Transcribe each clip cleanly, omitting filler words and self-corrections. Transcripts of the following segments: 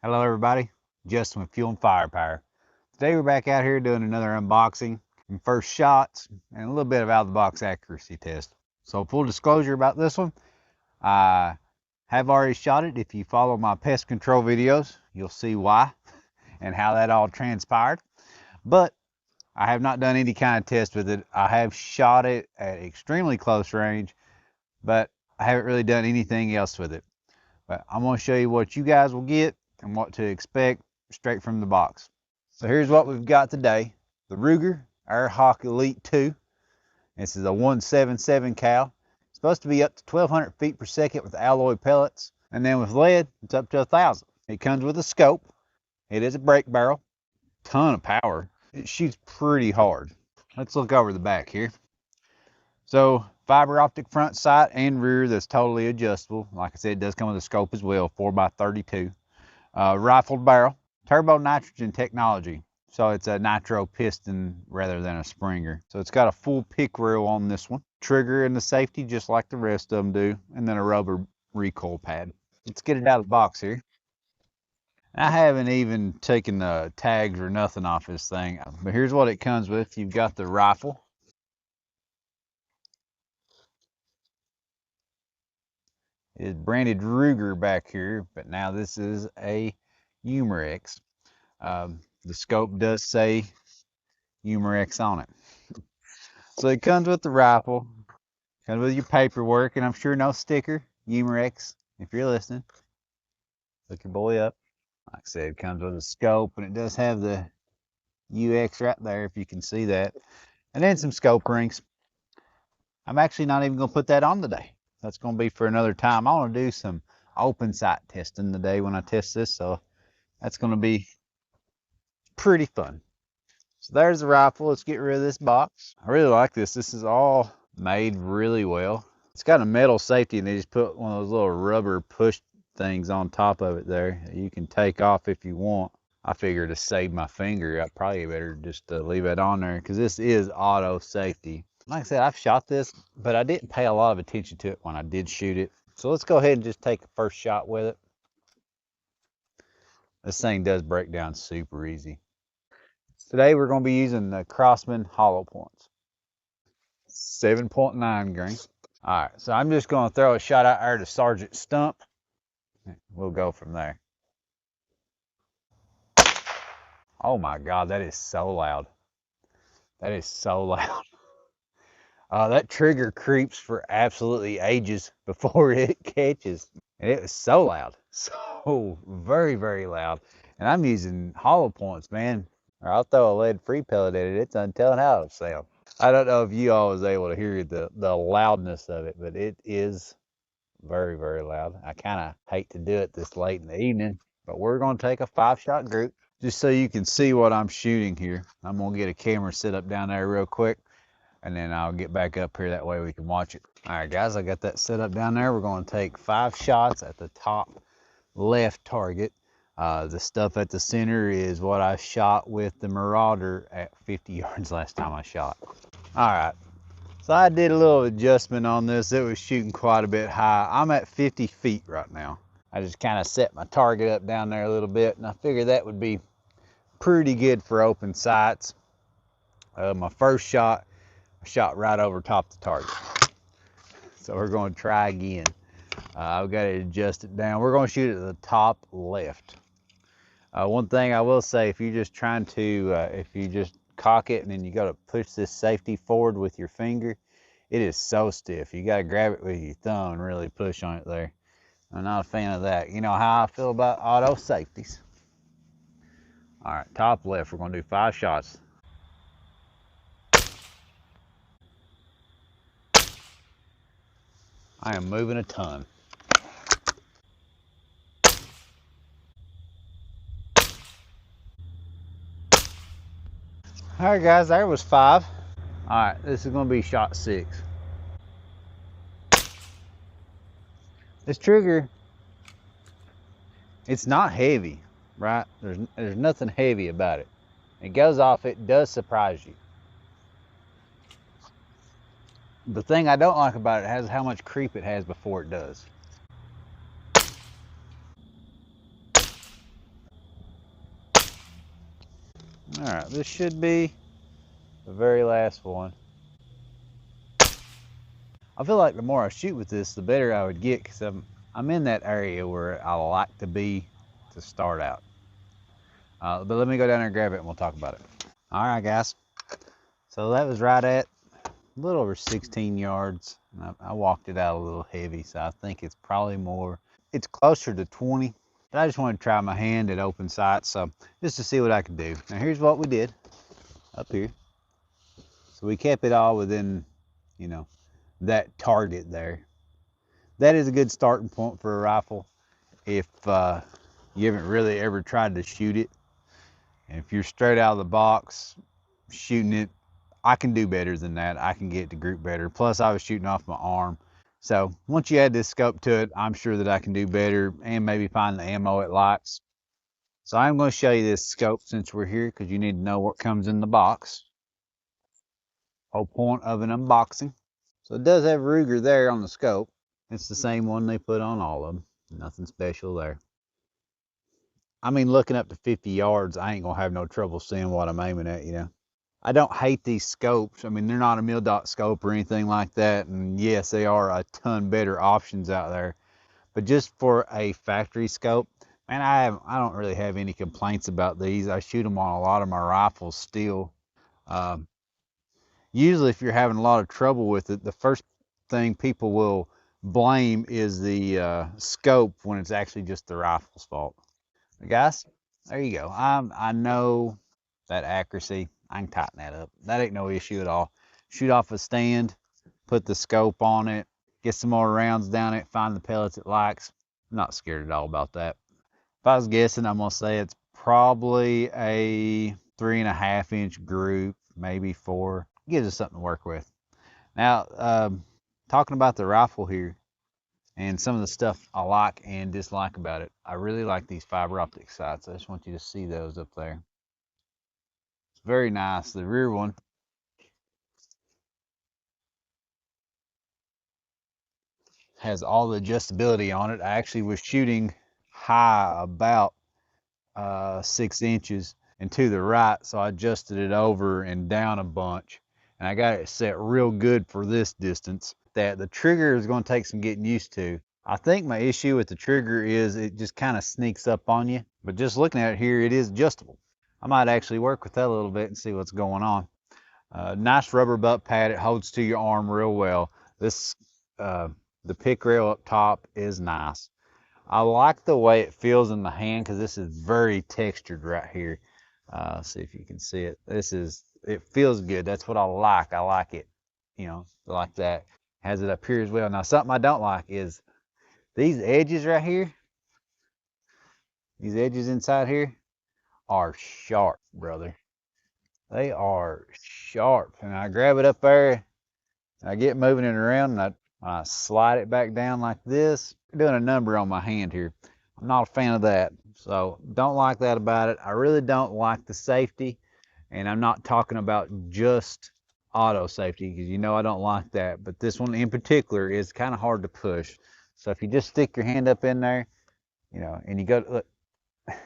Hello everybody, Justin with Fuel and Firepower. Today we're back out here doing another unboxing and first shots and a little bit of out-of-the-box accuracy test. So full disclosure about this one, I have already shot it. If you follow my pest control videos, you'll see why and how that all transpired. But I have not done any kind of test with it. I have shot it at extremely close range, but I haven't really done anything else with it. But I'm going to show you what you guys will get and what to expect straight from the box. So here's what we've got today. The Ruger Airhawk Elite 2. This is a 177 cal. It's supposed to be up to 1200 feet per second with alloy pellets. And then with lead, it's up to 1000. It comes with a scope. It is a brake barrel. Ton of power. It shoots pretty hard. Let's look over the back here. So fiber optic front sight and rear that's totally adjustable. Like I said, it does come with a scope as well, 4x32. Rifled barrel, turbo nitrogen technology. So it's a nitro piston rather than a Springer. So it's got a full pick reel on this one. Trigger and the safety just like the rest of them do. And then a rubber recoil pad. Let's get it out of the box here. I haven't even taken the tags or nothing off this thing. But here's what it comes with. You've got the rifle. It is branded Ruger back here, but now this is a Umarex. The scope does say Umarex on it. So it comes with the rifle, comes with your paperwork, and I'm sure no sticker, Umarex, if you're listening. Look your boy up. Like I said, it comes with a scope, and it does have the UX right there, if you can see that. And then some scope rings. I'm actually not even going to put that on today. That's going to be for another time. I want to do some open sight testing today when I test this, so that's going to be pretty fun. So there's the rifle. Let's get rid of this box. I really like this. This is all made really well. It's got a metal safety, and they just put one of those little rubber push things on top of it there that you can take off if you want. I figure to save my finger, I probably better just leave it on there because this is auto safety. Like I said, I've shot this, but I didn't pay a lot of attention to it when I did shoot it. So let's go ahead and just take a first shot with it. This thing does break down super easy. Today we're going to be using the Crosman hollow points. 7.9 grain. All right, so I'm just going to throw a shot out there to Sergeant Stump. We'll go from there. Oh my God, that is so loud. That is so loud. That trigger creeps for absolutely ages before it catches. And it was so loud. So very, very loud. And I'm using hollow points, man. Or I'll throw a lead free pellet at it. It's untelling how it sounds. I don't know if you all was able to hear the loudness of it, but it is very, very loud. I kind of hate to do it this late in the evening, but we're going to take a 5-shot group just so you can see what I'm shooting here. I'm going to get a camera set up down there real quick, and then I'll get back up here. That way we can watch it. All right, guys, I got that set up down there. We're going to take 5 shots at the top left target. The stuff at the center is what I shot with the Marauder at 50 yards last time I shot. All right, so I did a little adjustment on this. It was shooting quite a bit high. I'm at 50 feet right now. I just kind of set my target up down there a little bit, and I figured that would be pretty good for open sights. My first shot, I shot right over top the target. So we're going to try again. I've got to adjust it down. We're going to shoot at the top left. One thing I will say, if you're just trying to, if you just cock it and then you got to push this safety forward with your finger, it is so stiff. You got to grab it with your thumb and really push on it there. I'm not a fan of that. You know how I feel about auto safeties. All right, top left, we're going to do 5 shots. I am moving a ton. All right, guys, there was 5. All right, this is going to be shot 6. This trigger, it's not heavy, right? There's nothing heavy about it. It goes off, it does surprise you. The thing I don't like about it is how much creep it has before it does. All right, this should be the very last one. I feel like the more I shoot with this, the better I would get, because I'm in that area where I like to be to start out. But let me go down there and grab it and we'll talk about it. All right, guys. So that was right at a little over 16 yards. I walked it out a little heavy, so I think it's probably more. It's closer to 20. But I just wanted to try my hand at open sight, so just to see what I could do. Now here's what we did up here. So we kept it all within, you know, that target there. That is a good starting point for a rifle if you haven't really ever tried to shoot it. And if you're straight out of the box shooting it, I can do better than that. I can get to group better. Plus, I was shooting off my arm. So once you add this scope to it, I'm sure that I can do better and maybe find the ammo it likes. So I'm going to show you this scope since we're here, because you need to know what comes in the box. Whole point of an unboxing. So it does have Ruger there on the scope. It's the same one they put on all of them. Nothing special there. I mean, looking up to 50 yards, I ain't going to have no trouble seeing what I'm aiming at, you know. I don't hate these scopes. I mean, they're not a mil dot scope or anything like that. And yes, they are a ton better options out there. But just for a factory scope, man, I don't really have any complaints about these. I shoot them on a lot of my rifles still. Um, Usually if you're having a lot of trouble with it, the first thing people will blame is the scope, when it's actually just the rifle's fault. But guys, there you go. I know that accuracy. I can tighten that up. That ain't no issue at all. Shoot off a stand, put the scope on it, get some more rounds down it, find the pellets it likes. I'm not scared at all about that. If I was guessing, I'm gonna say it's probably a 3.5 inch group, maybe 4. Gives us something to work with. Now, talking about the rifle here and some of the stuff I like and dislike about it, I really like these fiber optic sights. I just want you to see those up there. It's very nice. The rear one has all the adjustability on it. I actually was shooting high about 6 inches and to the right, so I adjusted it over and down a bunch, and I got it set real good for this distance. That the trigger is going to take some getting used to. I think my issue with the trigger is it just kind of sneaks up on you, but just looking at it here, it is adjustable. I might actually work with that a little bit and see what's going on. Nice rubber butt pad. It holds to your arm real well. This the pick rail up top is nice. I like the way it feels in the hand, because this is very textured right here. See if you can see it. It feels good. That's what I like. I like it, you know, like that. Has it up here as well. Now, something I don't like is these edges right here. These edges inside here are sharp, brother. They are sharp. And I grab it up there, and I get moving it around, and I slide it back down like this. I'm doing a number on my hand here. I'm not a fan of that. So don't like that about it. I really don't like the safety. And I'm not talking about just auto safety, because you know I don't like that. But this one in particular is kind of hard to push. So if you just stick your hand up in there, you know, and you go, look,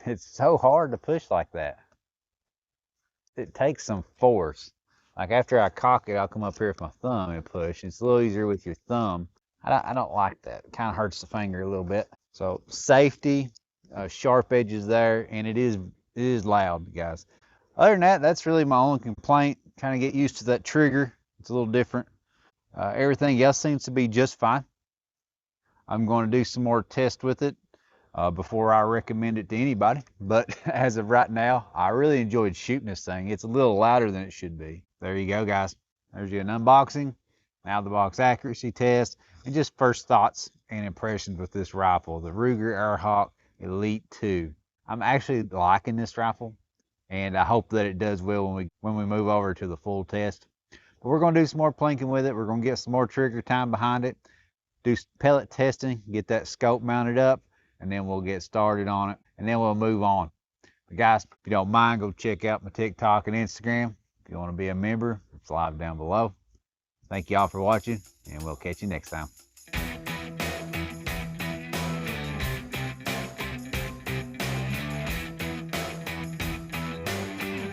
it's so hard to push like that. It takes some force. Like after I cock it, I'll come up here with my thumb and push. It's a little easier with your thumb. I don't like that. It kind of hurts the finger a little bit. So safety, sharp edges there, and it is loud, guys. Other than that, that's really my only complaint. Kind of get used to that trigger. It's a little different. Everything else seems to be just fine. I'm going to do some more tests with it before I recommend it to anybody. But as of right now, I really enjoyed shooting this thing. It's a little louder than it should be. There you go, guys. There's your unboxing, out of the box accuracy test, and just first thoughts and impressions with this rifle, the Ruger Airhawk Elite 2. I'm actually liking this rifle, and I hope that it does well when we move over to the full test. But we're going to do some more plinking with it. We're going to get some more trigger time behind it, do pellet testing, get that scope mounted up, and then we'll get started on it, and then we'll move on. But guys, if you don't mind, go check out my TikTok and Instagram. If you want to be a member, it's live down below. Thank you all for watching, and we'll catch you next time.